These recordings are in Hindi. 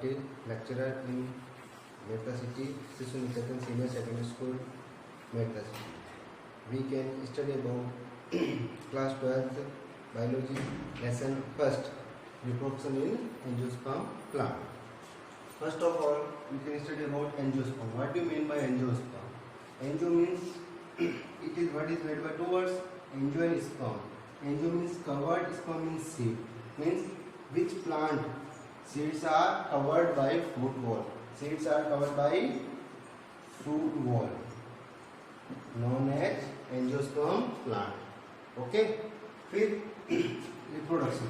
Patil, lecturer in Mehta City, Sishu Niketan Senior Secondary School, Mehta City. We can study about class 12th biology lesson first, reproduction in angiosperm plant. First of all, we can study about angiosperm. What do you mean by angiosperm? Angio means it is what is made by two words, angio and sperm. Angio means covered, sperm means seed. Means which plant seeds are covered by fruit wall. Seeds are covered by fruit wall, known as angiosperm plant. Okay. Fifth, reproduction.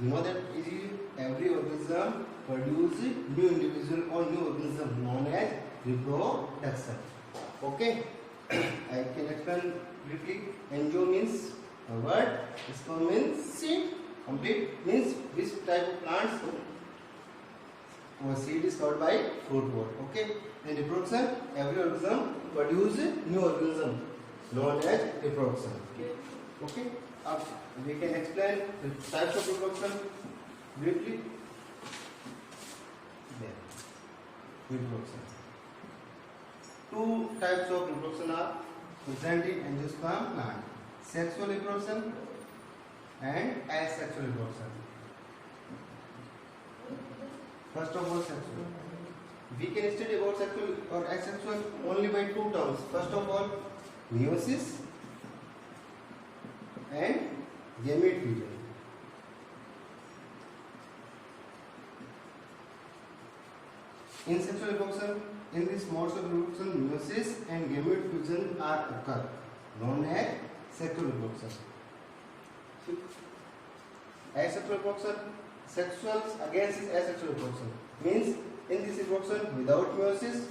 You know that every organism produces new individual or new organism known as reproduction. Okay. I can explain briefly. Angio means word, sperm means seed. Complete means which type of plants or seed is covered by fruit wall. Okay. And reproduction, every organism produces new organism known as reproduction. Okay. Up we can explain the types of reproduction briefly. There. Reproduction. Two types of reproduction are present in angiosperm plant: sexual reproduction and asexual reproduction. First of all, sexual. We can study about sexual or asexual only by two terms. First of all, meiosis and gamete fusion. In sexual reproduction, in this modes of reproduction, meiosis and gamete fusion are occur, known as sexual reproduction. Asexual reproduction, sexual against asexual reproduction, means in this reproduction without meiosis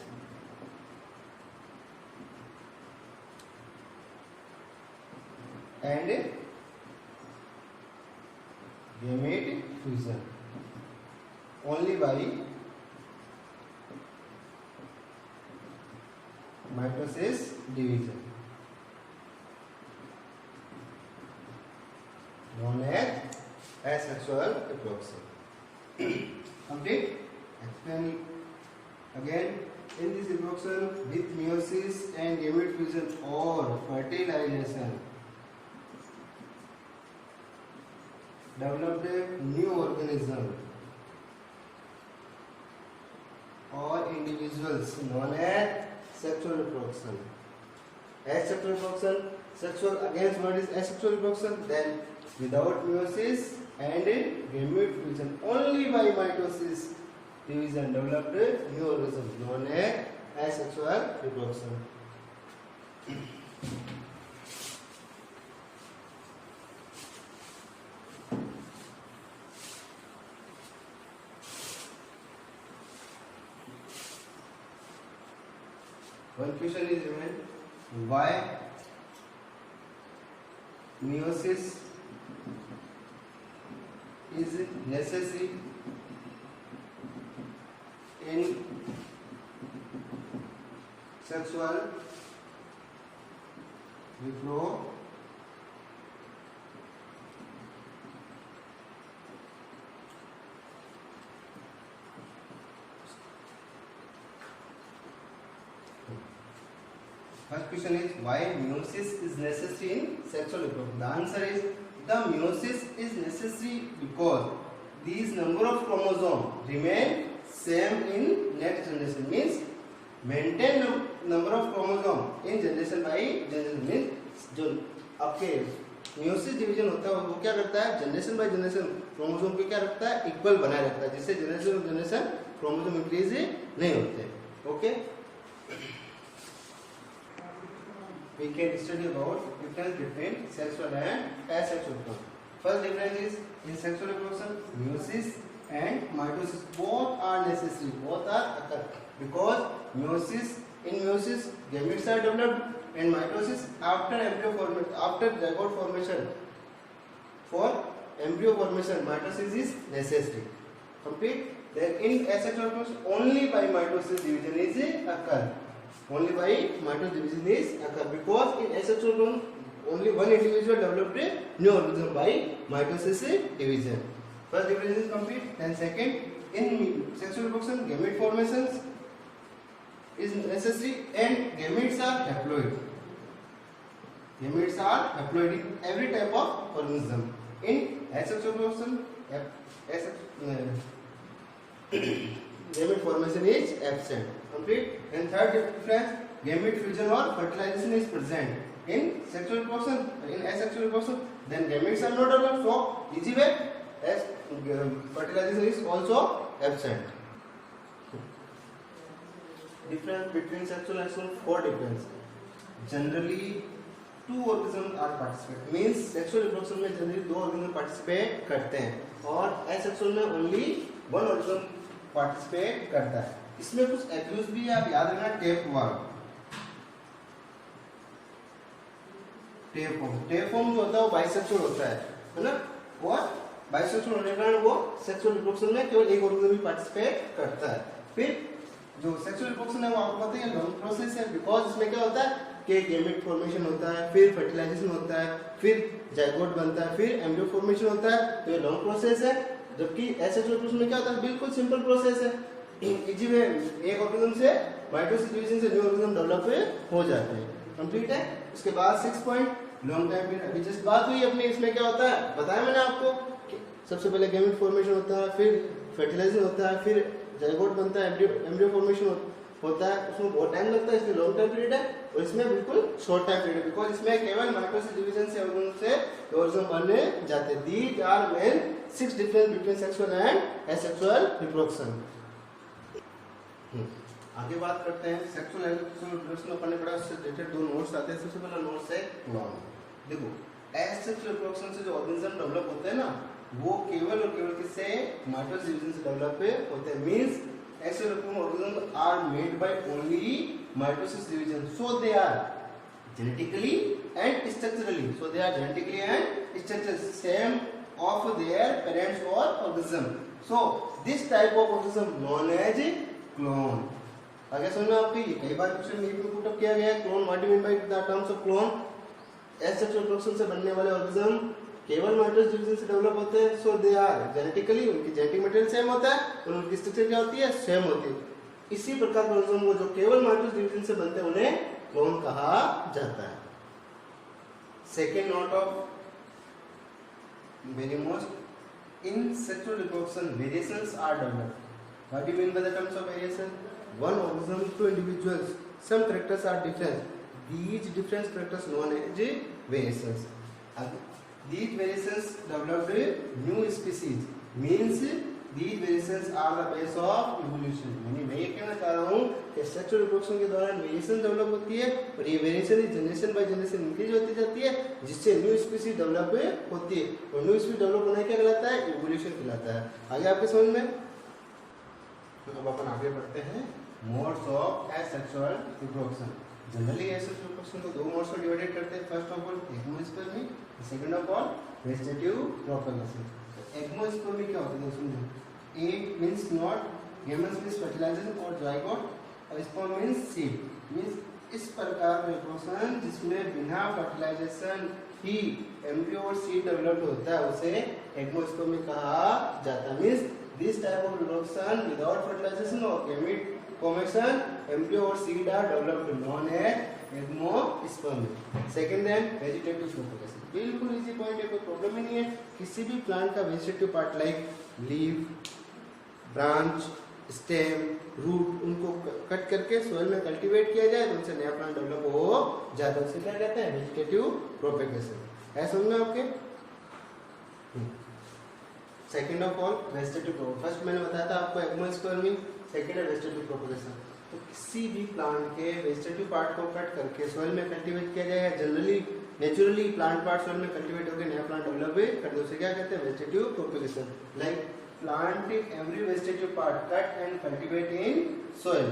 and gamete fusion, only by mitosis division, known as asexual reproduction. Complete. Explain again. In this reproduction with meiosis and gamete fusion or fertilization, developed a new organism or individuals known as sexual reproduction. Asexual reproduction, sexual against what is asexual reproduction, then without meiosis and gamete fusion, only by mitosis division developed a new organism known as asexual reproduction. One question is given: why meiosis is necessary in sexual reproduction? First question is why meiosis is necessary in sexual reproduction. The answer is the meiosis is necessary because these number of chromosomes remain same in next generation. Means maintain number of chromosome in generation by generation. means जो आपके meiosis डिवीजन होता है वो क्या करता है, जनरेशन बाय जनरेशन क्रोमोसोम को क्या रखता है, इक्वल बनाए रखता है, जिससे generation to generation chromosome increase नहीं होते. Okay. We can study about difference between sexual and asexual reproduction. First difference is in sexual reproduction, meiosis and mitosis both are necessary. Both are occur because in meiosis gametes are developed and mitosis after embryo formation, after zygote formation. For embryo formation, mitosis is necessary. Complete. Then in asexual reproduction, only by mitosis division is occur. Only by mitosis division is occur because in asexual reproduction only one individual developed a new organism by mitosis division. First division is complete. Then second, in sexual reproduction, gamete formations is necessary and gametes are haploid. Gametes are haploid in every type of organism. In asexual reproduction, gamete formation is absent. Complete. And third difference, gamete fusion or fertilization is present in sexual reproduction. In asexual reproduction, then gametes are not developed. So easy way, as fertilization is also absent. Difference between sexual and asexual, four difference. Generally, two organisms are participate. Means sexual reproduction में generally दो organism participate करते हैं और asexual में only one organism participate करता है. इसमें कुछ abuse भी आप याद रखना. tapeworm जो होता है वो बाइसेक्सुअल होता है ना, और बाइसेक्सुअल होने के कारण वो सेक्सुअल रिप्रोडक्शन में केवल एक ऑर्गेनिज्म ही पार्टिसिपेट करता है. फिर जो सेक्सुअल रिप्रोडक्शन है वो आपको पता है लॉन्ग प्रोसेस है, बिकॉज इसमें क्या होता है कि गैमेट फॉर्मेशन होता है, फिर फर्टिलाइजेशन होता है, फिर जाइगोट बनता है, फिर एम्ब्रियो फॉर्मेशन होता है. तो ये लॉन्ग प्रोसेस है. जबकि एसेक्सुअल रिप्रोडक्शन में क्या होता है, बिल्कुल सिंपल प्रोसेस है. इजी वे एक ऑर्गेनिज्म से माइटोसिस डिवीजन से न्यू ऑर्गेनिज्म डेवलप हो जाते हैं. कंप्लीट है. उसके बाद 6 पॉइंट लॉन्ग टाइम पीरियड. अभी जस्ट बात हुई अपने, इसमें क्या होता है बताया मैंने आपको कि सबसे पहले गैमेट फॉर्मेशन होता है, फिर फर्टिलाइजेशन होता है, फिर जाइगोट बनता है, एम्ब्रियो फॉर्मेशन होता है. उसमें बहुत टाइम लगता है, इसलिए लॉन्ग टाइम पीरियड है. और इसमें बिल्कुल शॉर्ट टाइम पीरियड, बिकॉज इसमें केवल माइटोसिस डिवीजन से ऑर्गेनिज्म बनने जाते हैं. These are main 6 difference between sexual and asexual reproduction. आगे बात करते हैं सेक्सुअल एंड एसेक्सुअल रिप्रोडक्शन में पढ़ने पड़ा, उससे रिलेटेड दो नोट्स आते हैं. सबसे पहला नोट्स है क्लोन. देखो एसेक्सुअल रिप्रोडक्शन से जो ऑर्गेनिज्म डेवलप होते हैं ना, वो केवल और केवल किससे, माइटोसिस डिवीजन से डेवलप होते हैं. Means asexual organisms are made by only mitosis division, so they are genetically and structurally same of their parents or organism. So this type of organism known as clone. आगे समझ में आपको, ये कई बार क्वेश्चन में पुट अप किया गया है. Clone, what do you mean by the terms of clone? Asexual reproduction से बनने वाले ऑर्गेनिज्म केवल माइटोसिस डिवीजन से डेवलप होते हैं. सो दे आर जेनेटिकली, उनकी जेनेटिक मटेरियल सेम होता है और उनकी स्ट्रक्चर क्या होती है, सेम होती है. इसी प्रकार के ऑर्गेनिज्म जो केवल माइटोसिस डिवीजन से बनते हैं उन्हें क्लोन कहा जाता है. Second note of very most, in sexual reproduction variations are developed. What do you mean by the terms of variation? One organism two individuals, some characters are different. These different characters known as variations. These variations developed new species. Means these variations are the base of evolution. मैं ये कहना चाह रहा हूँ कि सेक्सुअल रिप्रोडक्शन के दौरान वेरिएशन डेवलप होती है और ये variation generation by generation increase होती जाती है, जिससे न्यू स्पीसीज डेवलप होती है. और न्यू स्पीसीज डेवलप होने क्या कहलाता है, इवोल्यूशन कहलाता है. आगे आपके समझ में. तो अब अपन आगे बढ़ते हैं modes of asexual reproduction. Generally asexual reproduction को दो मोड्स में डिवाइडेड करते हैं. First of all agamospermy, second of all vegetative propagation. Agamospermy क्या होता है समझो. A means not, gametes means fertilization और जाइगोट, और स्पर्म मींस सीड. मींस इस प्रकार का रिप्रोडक्शन जिसमें बिना फर्टिलाइजेशन ही एम्ब्रियो और सीड डेवलप होता है उसे एग्मोस्पर्मी कहा जाता है. Means this type of reproduction without fertilisation और gamete formation, embryo or seed are developed, known as agamospermy. Second है वेजिटेटिव प्रोपेगेशन. बिल्कुल इजी पॉइंट है, कोई प्रॉब्लम ही नहीं है. किसी भी प्लांट का vegetative part like leaf, branch, stem, root, उनको कट करके सॉइल में कल्टीवेट किया जाए तो उनसे नया प्लांट डेवलप हो जाता है. उसे क्या कहते हैं, वेजिटेटिव प्रोपेगेशन. है समझ में आपके. Second of all vegetative propagation. First मैंने बताया था आपको एग्मोस्पर्मी, सेकेंड है वेजिटेटिव प्रोपेगेशन. तो किसी भी प्लांट के वेजिटेटिव पार्ट को कट करके सॉइल में कल्टीवेट किया जाए, generally naturally plant part soil में कल्टीवेट होकर नया प्लांट डेवलप कर दो, उसे क्या कहते हैं, vegetative propagation. Like plant every vegetative part cut and cultivate in soil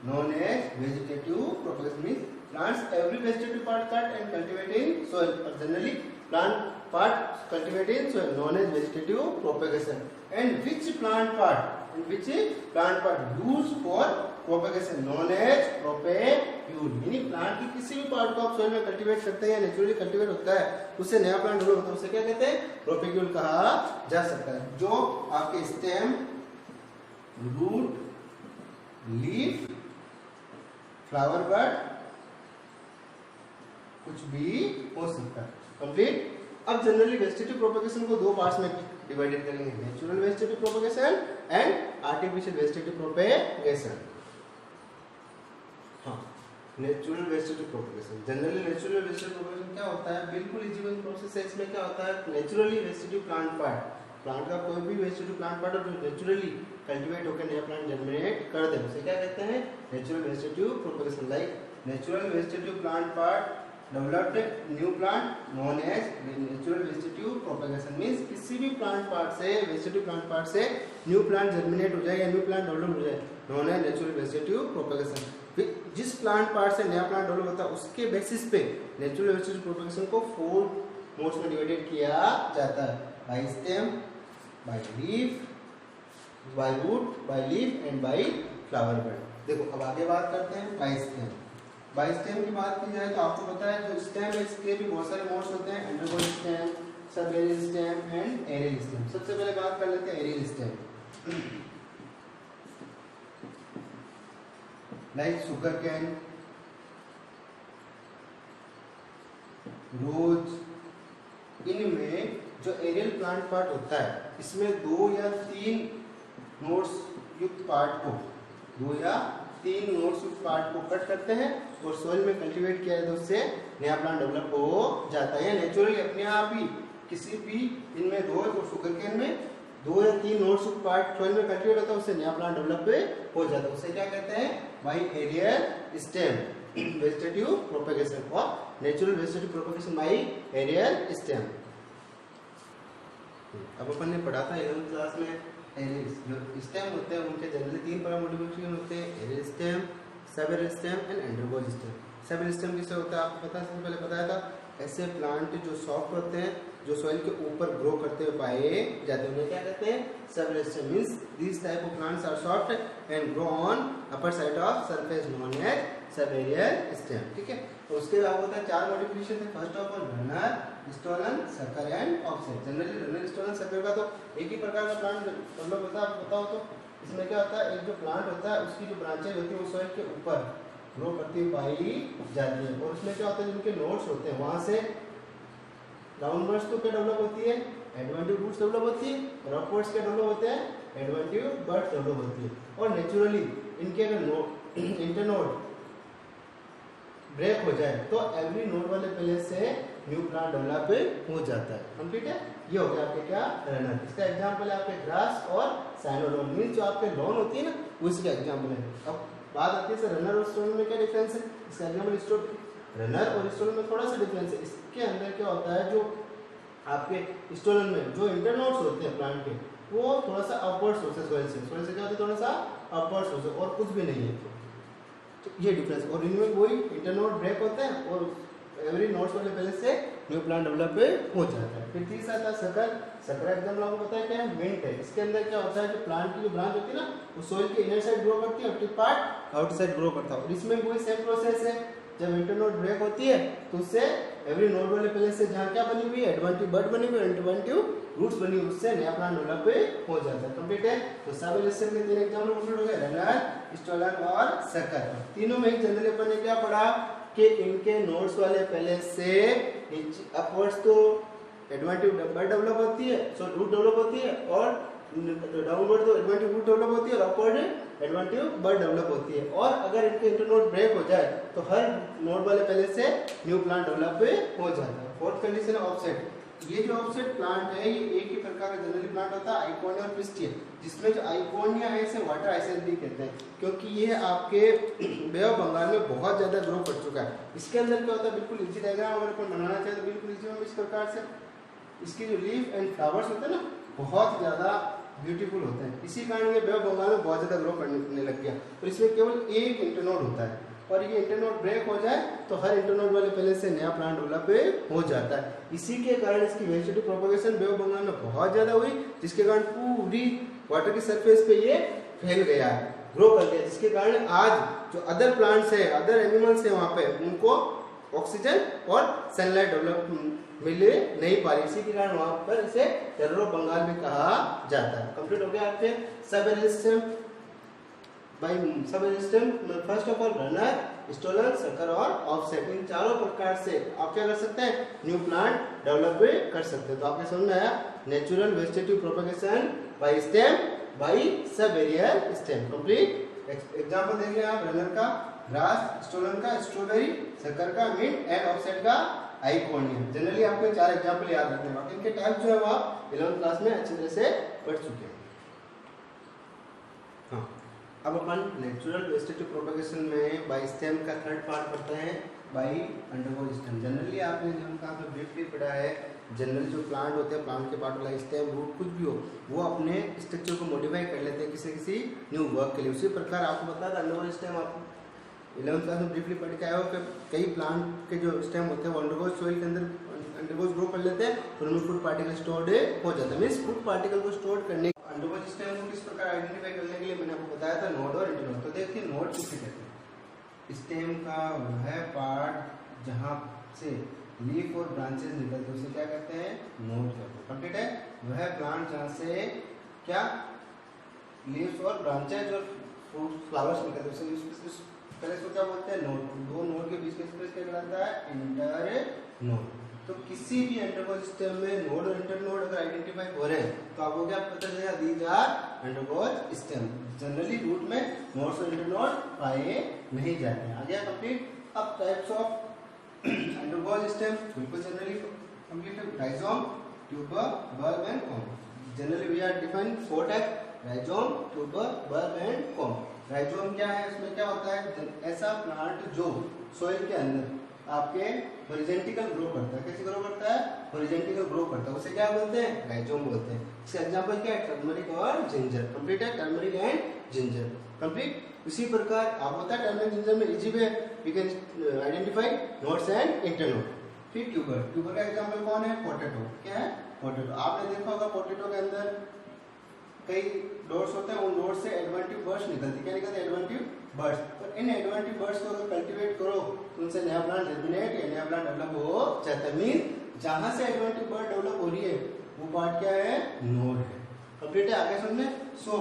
known as vegetative propagation. Means plants every vegetative part cut and cultivate in soil, or generally plant part cultivate in soil, known as vegetative propagation. And which plant part used for propagation, known as propagule. यानी प्लांट की किसी भी पार्ट को आप सोइल में कल्टीवेट करते हैं या नेचुरली कल्टीवेट होता है, उससे नया प्लांट डेवलप होता है, उसे क्या कहते हैं, प्रोपेग्यूल कहा जा सकता है. जो आपके stem, root, leaf, flower bud, कुछ भी हो सकता है। कंप्लीट। अब जनरली वेजिटेटिव प्रोपगेशन को दो पार्ट्स में डिवाइडेड करेंगे, natural vegetative propagation and artificial vegetative propagation. हाँ, natural vegetative propagation. Generally natural vegetative propagation क्या होता है, बिल्कुल इजी प्रोसेस है। इसमें क्या होता है, naturally vegetative plant part, plant का कोई भी वेजिटेटिव प्लांट पार्ट जो नेचुरली कल्टीवेट होकर नया प्लांट जनरेट कर दे, उसे क्या कहते हैं, natural vegetative propagation. Like natural vegetative plant part developed new plant known as natural vegetative propagation. Means किसी भी प्लांट पार्ट से, वेजिटेटिव प्लांट पार्ट से न्यू प्लांट जर्मिनेट हो जाए या न्यू प्लांट डेवलप हो जाए, known as natural vegetative propagation. जिस प्लांट पार्ट से नया प्लांट डेवलप होता है उसके बेसिस पे नेचुरल वेजिटेटिव प्रोपगेशन को 4 मोड्स में डिवाइडेड किया जाता है, by stem, by leaf, by root, by leaf and by flower bud. देखो अब आगे बात करते हैं बाय स्टेम। बाय स्टेम की बात की जाए तो आपको पता है जो स्टेम है इसके भी बहुत सारे मोड्स होते हैं, underground stem, sub aerial stem and aerial stem. सबसे पहले बात कर लेते हैं aerial stem. Like sugar cane, rose, इनमें जो एरियल प्लांट पार्ट होता है इसमें 2 या 3 नोड्स युक्त पार्ट को, 2 या 3 नोड्स युक्त पार्ट को कट करते हैं और सोइल में कल्टीवेट किया जाए तो उससे नया प्लांट डेवलप हो जाता है। नेचुरली अपने आप ही किसी भी इनमें रोज और शुगर कैन में 2 या 3 नोड्स युक्त पार्ट सोइल में कल्टीवेट होता है, उससे नया प्लांट डेवलप हो जाता है। उसे क्या कहते हैं, by aerial stem vegetative propagation और natural vegetative propagation by aerial stem. अब अपन ने पढ़ा था 11th क्लास में एरियल जो स्टेम होते हैं उनके जनरली 3 प्रकार मॉडिफिकेशन होते हैं, aerial stem, sub aerial stem and underground stem. Sub aerial stem किससे होता है आपको पता है, सबसे पहले बताया था, ऐसे प्लांट जो सॉफ्ट होते हैं जो सॉइल के ऊपर ग्रो करते हुए पाए जाते हैं उन्हें क्या कहते हैं, sub aerial stem. Means this type of plants are soft and grow on upper side of surface known as sub aerial stem. ठीक है, तो उसके बाद होता है 4 मॉडिफिकेशन है। First of all runner, stolon, sucker and offset. Generally runner, stolon, sucker का तो एक ही प्रकार का प्लांट डेवलप होता है, आपको बताओ तो इसमें क्या होता है, एक जो प्लांट होता है उसकी जो ब्रांचेज होती है वो सॉइल के ऊपर ग्रो करती हुई पाई जाती है और उसमें क्या होता है, जिनके नोड्स होते हैं वहां से डाउनवर्ड्स तो क्या डेवलप होती है, एडवेंटिव रूट्स डेवलप होती है और अपवर्ड्स क्या डेवलप होते हैं, एडवेंटिव बड्स डेवलप होती है। और नेचुरली इनके अगर इंटरनोड ब्रेक हो जाए तो एवरी नोड वाले पहले से न्यू प्लांट डेवलप हो जाता है। कंप्लीट है, ये हो गया आपके क्या, रनर। इसका एग्जांपल है आपके ग्रास और साइनोडोन। मींस जो आपके लॉन होती है ना वो इसका एग्जांपल है। अब बात आती है रनर और स्टोलन में क्या डिफरेंस है, इसका एग्जांपल रनर और स्टोलन में थोड़ा सा डिफरेंस है। इसके अंदर क्या होता है, जो आपके स्टोलन में जो इंटरनोड्स होते हैं प्लांट के वो थोड़ा सा अपवर्ड सोर्सेस, सोइल से क्या होता है, थोड़ा सा अपवर्ड सोर्सेस और कुछ भी नहीं है, तो ये डिफरेंस। और इनमें वही इंटरनोड ब्रेक होते हैं और एवरी नोड्स वाले पहले से न्यू प्लांट डेवलप हो जाता है। फिर तीसरा था सर्कल। सर्कल एग्जांपल आपको पता है क्या है, मिंट है। इसके अंदर क्या होता है, जो प्लांट की जो ब्रांच होती है ना वो सोइल के इनर साइड ग्रो करती है और टिप पार्ट आउटसाइड ग्रो करता है। और इसमें वही सेम प्रोसेस है, जब इंटरनोड ब्रेक होती है तो उससे एवरी नोड वाले पहले से जहाँ क्या बनी हुई है, एडवेंटिव बड बनी हुई है, एडवेंटिव रूट्स बनी हुई, उससे नया प्लांट डेवलप हो जाता है। कंप्लीट है, तो सब एलिसियम के 3 एग्जांपल कंप्लीट हो गए, रनर, स्टोलन और सर्कल। तीनों में जनरली अपन ने क्या पढ़ा कि इनके नोड्स वाले पहले से नीचे अपवर्ड्स तो एडवेंटिव बड डेवलप होती है, सो रूट डेवलप होती है, और डाउनवर्ड तो एडवेंटिव रूट डेवलप होती है और अपवर्ड एडवेंटिव बड डेवलप होती है। और अगर इनके इंटरनोड ब्रेक हो जाए तो हर नोड वाले पहले से न्यू प्लांट डेवलप हो जाता है। फोर्थ कंडीशन है ऑफसेट। ये जो ऑफसेट प्लांट है ये एक ही प्रकार का जनरली प्लांट होता है, आइकोनिया और पिस्टिया, जिसमें जो आइकोनिया है इसे वाटर आइसैंड भी कहते हैं क्योंकि ये आपके बे ऑफ बंगाल में बहुत ज्यादा ग्रो कर चुका है। इसके अंदर क्या होता है, बिल्कुल इजी डायग्राम अगर अपन बनाना चाहे तो बिल्कुल इजी होगा। इस प्रकार से इसकी जो लीफ एंड फ्लावर्स होते हैं ना बहुत ज्यादा ब्यूटीफुल होते हैं, इसी कारण ये बे ऑफ बंगाल में बहुत ज्यादा ग्रो करने लग गया। और इसमें केवल एक इंटरनोड होता है और ये इंटरनोड ब्रेक हो जाए तो हर इंटरनोड वाले पहले से नया प्लांट डेवलप हो जाता है। इसी के कारण इसकी vegetative propagation bay of Bengal में बहुत ज्यादा हुई, जिसके कारण पूरी वाटर की सरफेस पे ये फैल गया, ग्रो कर गया, जिसके कारण आज जो अदर प्लांट्स है, अदर एनिमल्स है वहां पे उनको ऑक्सीजन और सनलाइट डेवलप मिल नहीं पा रही। इसी के कारण वहां पर इसे टेरर ऑफ बंगाल भी कहा जाता है। कंप्लीट हो गया आपके sub aerial stem. By sub stem first of all runner, stolon, sucker और ऑफसेट, इन चारों प्रकार से आप क्या कर सकते हैं, न्यू प्लांट डेवलप भी कर सकते हैं। तो आपके समझ में आया natural vegetative propagation by stem by sub aerial stem complete. Example देख लें आप, रनर का ग्रास, स्टोलन का स्ट्रॉबेरी, सकर का मिंट एंड ऑफसेट का आइकोनियम। जनरली आपको 4 एग्जांपल याद रखने हैं, इनके टाइप जो है वो आप 11th क्लास में अच्छी तरह से पढ़ चुके हैं। हाँ, अब अपन नेचुरल वेजिटेटिव प्रोपगेशन में बाय स्टेम का थर्ड पार्ट पढ़ते हैं, बाय अंडरगोइंग स्टेम। जनरली आपने जो कहा तो ब्रीफली पढ़ा है, जनरली जो प्लांट होते हैं, प्लांट के पार्ट वाला स्टेम, रूट, कुछ भी हो, वो अपने स्ट्रक्चर को मॉडिफाई कर लेते हैं किसी न्यू वर्क के लिए। उसी प्रकार आपको पता है अंडरगोइंग स्टेम आप 11th क्लास में ब्रीफली पढ़ के आए हो कि कई प्लांट के जो स्टेम होते हैं वो अंडरगोज सॉइल के अंदर अंडरगोज ग्रो कर लेते हैं, तो उनमें फूड पार्टिकल स्टोर्ड हो जाता है। मींस फूड पार्टिकल को स्टोर करने अंडरगोज स्टेम को किस प्रकार आइडेंटिफाई करने के लिए मैंने आपको बताया था नोड और इंटरनोड। तो देखिए नोड किसे कहते हैं, स्टेम का वह पार्ट जहाँ से लीफ और ब्रांचेस निकलते हैं उसे क्या कहते हैं, नोड कहते हैं। कंप्लीट है, वह प्लांट जहाँ से क्या लीव्स और ब्रांचेज और फ्रूट फ्लावर्स निकलते हैं उसे पहले इसको क्या बोलते हैं, नोड। दो नोड के बीच में स्पेस क्या कहलाता है, इंटर नोड। तो किसी भी अंडरगोज स्टेम में नोड और इंटर नोड अगर आइडेंटिफाई हो रहे हैं तो आपको क्या पता चलेगा, these are underground stem. Generally root में नोड्स और इंटर नोड पाए नहीं जाते हैं। आ गया कंप्लीट। अब टाइप्स ऑफ अंडरगोज स्टेम बिल्कुल जनरली कंप्लीट है, राइजोम, ट्यूबर, बल्ब एंड कॉम्ब। Generally we are define 4 type, rhizome, tuber, bulb and कॉम्ब। राइजोम क्या है, इसमें क्या होता है, ऐसा प्लांट जो सोइल के अंदर आपके हॉरिजॉन्टल ग्रो करता है। कैसे ग्रो करता है, हॉरिजॉन्टल ग्रो करता है, उसे क्या बोलते हैं, राइजोम बोलते हैं। इसका एग्जांपल क्या है, टर्मरिक और जिंजर। कंप्लीट है, टर्मरिक एंड जिंजर कंप्लीट। इसी प्रकार आप होता है टर्मरिक जिंजर में easy way we can identify nodes and internode. फिर ट्यूबर, ट्यूबर का एग्जांपल कौन है, पोटैटो। क्या है, पोटैटो। आपने देखा होगा पोटैटो के अंदर कई डॉट्स होते हैं, उन डॉट्स से एडवेंटिव बर्ड्स निकलती है। क्या निकलते हैं, एडवेंटिव बर्ड्स। और इन एडवेंटिव बर्ड्स को अगर कल्टीवेट करो तो उनसे नया प्लांट जर्मिनेट या नया प्लांट डेवलप हो जाता है। मीन जहां से एडवेंटिव बर्ड डेवलप हो रही है वो पार्ट क्या है, नोड है। कंप्लीट है, आगे समझे। सो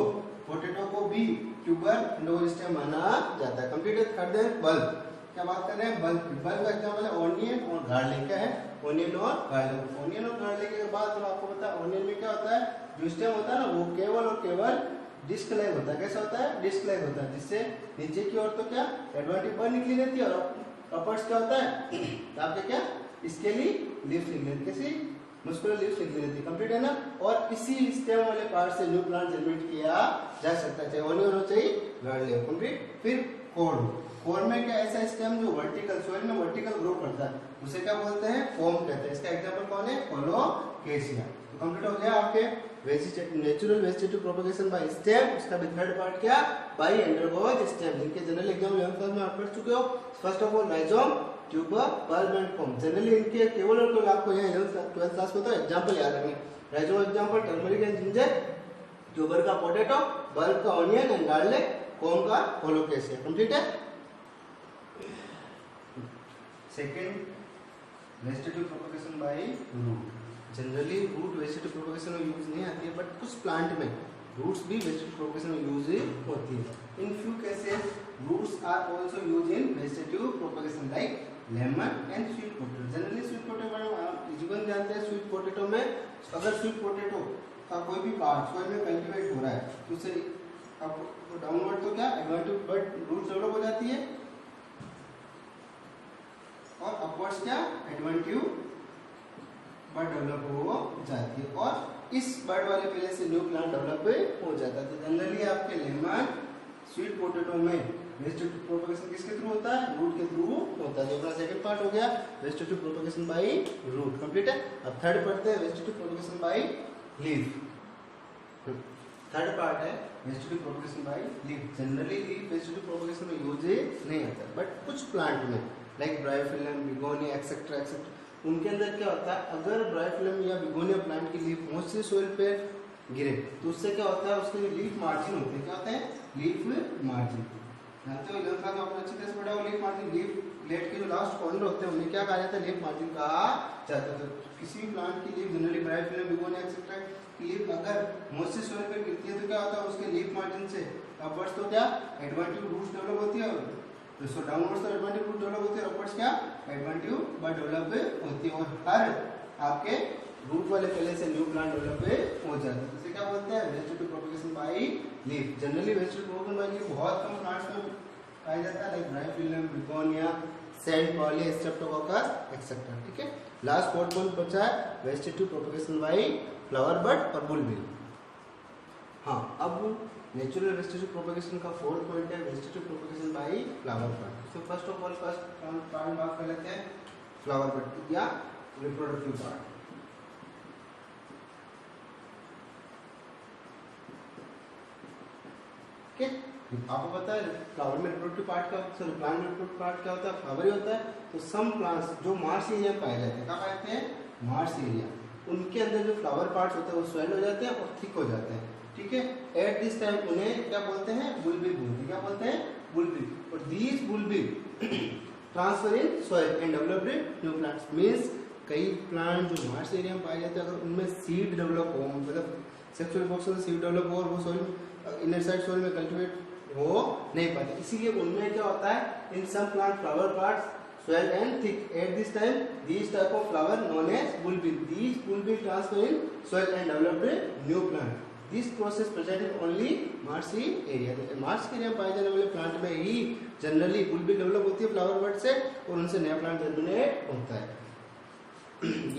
पोटैटो को भी ट्यूबर नोड स्टेम माना जाता है। कंप्लीट है। थर्ड है बल्ब। क्या बात कर रहे हैं, बल्ब। बल्ब का एग्जांपल है ऑनियन और गार्लिक। क्या है, ऑनियन और गार्लिक। ऑनियन और गार्लिक के बाद तो आपको पता है ऑनियन में क्या होता है, जो स्टेम होता है ना वो केवल और केवल डिस्क लाइक होता है। कैसा होता है, डिस्क लाइक होता है, जिससे नीचे की ओर तो क्या एडवेंटिव बर्ड निकली रहती है और अपर्स क्या होता है आपके क्या स्केली लीव्स निकली रहती है, कैसी मस्कुलर लीव्स निकली रहती है। कंप्लीट है ना। और इसी स्टेम वाले पार्ट से न्यू प्लांट जनरेट किया जा सकता है, चाहे ऑनियन हो चाहे गार्लिक। कंप्लीट। फिर कोर। कोर में क्या ऐसा स्टेम जो वर्टिकल सोइल में वर्टिकल ग्रो करता है, उसे क्या बोलते हैं, फोम कहते हैं। इसका एग्जांपल कौन है, कोलोकेशिया। तो कंप्लीट हो गया आपके natural vegetative propagation by stem. उसका भी थर्ड पार्ट क्या, बाय अंडरगोज स्टेम। जिनके जनरल एग्जाम 11th क्लास में आप पढ़ चुके हो। First of all rhizome, tuber, bulb and कॉम्ब। जनरली इनके केवल और केवल आपको यहाँ 12th क्लास में तो एग्जांपल याद रखने। Rhizome example turmeric and ginger, tuber का पोटैटो, बल्ब का ऑनियन एंड गार्लिक, कॉम्ब का कोलोकेशिया। कंप्लीट है। Second, vegetative propagation by root. Generally root vegetative propagation में यूज नहीं आती है, बट कुछ प्लांट में रूट्स भी वेजिटेटिव प्रोपगेशन में यूज होती है। In few cases roots are also used in vegetative propagation like lemon and sweet potato. Generally sweet potato आप जीवन जानते हैं, स्वीट पोटैटो में अगर स्वीट पोटैटो का कोई भी पार्ट सोइल में कल्टीवेट हो रहा है तो उसे अब डाउनवर्ड तो क्या एडवेंटिव बर्ड रूट्स डेवलप हो जाती है और अपवर्ड्स क्या एडवेंटिव बर्ड डेवलप हो जाती है और इस बर्ड वाले पहले से न्यू प्लांट डेवलप हो जाता है। तो जनरली आपके लेमन स्वीट पोटैटो में वेजिटेटिव प्रोपगेशन किसके थ्रू होता है, रूट के थ्रू होता है। तो सेकंड पार्ट हो गया vegetative propagation by root. Complete है। अब थर्ड पढ़ते हैं vegetative propagation by leaf. Third part है vegetative propagation by leaf. Generally leaf vegetative propagation में यूज नहीं होता, बट कुछ प्लांट में like bryophyllum, begonia etcetera etcetera, उनके अंदर क्या होता है, अगर ब्रायोफिलम या बिगोनिया प्लांट की लीफ मोस्टली सोइल पे गिरे तो उससे क्या होता है, उसके जो लीफ मार्जिन होते हैं, क्या होते हैं, लीफ मार्जिन। जानते हो इलेवंथ क्लास में अच्छी तरह से पढ़ा हो लीफ मार्जिन। लीफ प्लेट के जो लास्ट कॉर्नर होते हैं उन्हें क्या कहा जाता है, लीफ मार्जिन कहा जाता है। तो किसी भी प्लांट की leaf generally bryophyllum, begonia etcetera की लीफ अगर मोस्टली सोइल पे गिरती है तो क्या होता है, उसके लीफ मार्जिन से अपवर्ड्स तो क्या एडवेंटिव रूट्स डेवलप होती है, तो डाउनवर्ड्स तो एडवेंटिव रूट डेवलप होती है, अपवर्ड्स क्या एडवेंटिव बट डेवलप होती है, और हर आपके रूट वाले पहले से न्यू प्लांट डेवलप हो जाता है। इसे क्या बोलते हैं vegetative propagation by leaf. Generally vegetative propagation by leaf बहुत कम प्लांट्स में पाया जाता है, like bryophyllum, begonia, saintpaulia, streptococcus etcetera. ठीक है, लास्ट फोर्थ पॉइंट बचा है vegetative propagation by flower bud और बुलबिल। हाँ, अब नेचुरल वेजिटेटिव प्रोपगेशन का फोर्थ पॉइंट है vegetative propagation by flower bud. तो first of all first part बात कर लेते हैं फ्लावर बड या रिप्रोडक्टिव पार्ट। आपको पता है फ्लावर में रिप्रोडक्टिव पार्ट क्या होता है, प्लांट में रिप्रोडक्टिव पार्ट क्या होता है, फ्लावर ही होता है। तो सम प्लांट्स जो मार्श एरिया में पाए जाते हैं, कहाँ पाए जाते हैं मार्श एरिया, उनके अंदर जो फ्लावर पार्ट्स होते हैं वो स्वेल हो जाते हैं और थिक हो जाते हैं। ठीक है, एट दिस टाइम उन्हें क्या बोलते हैं बुलबिल बोलते हैं, क्या बोलते हैं बुलबिल। और these बुलबिल transfer in soil and develop new plants. Means कई प्लांट जो मार्श एरिया में पाए जाते हैं अगर उनमें सीड डेवलप हो, मतलब सेक्सुअल बॉक्स में सीड डेवलप हो और वो सॉइल इनर साइड सॉइल में कल्टीवेट हो नहीं पाते, इसीलिए उनमें क्या होता है in some plant flower parts swell and thick at this time these type of flower known as bulbil, these bulbil transfer in soil and develop a new plant. This process present in only marshy area, Marsh के एरिया में पाए जाने वाले प्लांट में ही जनरली बुलबिल डेवलप होती है फ्लावर बड से और उनसे नया प्लांट जनरेट होता है।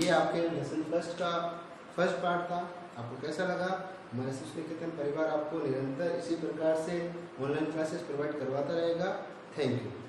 ये आपके लेसन फर्स्ट का फर्स्ट पार्ट था। आपको कैसा लगा? हमारे शिशु निकेतन परिवार आपको निरंतर इसी प्रकार से ऑनलाइन क्लासेस प्रोवाइड करवाता रहेगा। Thank you.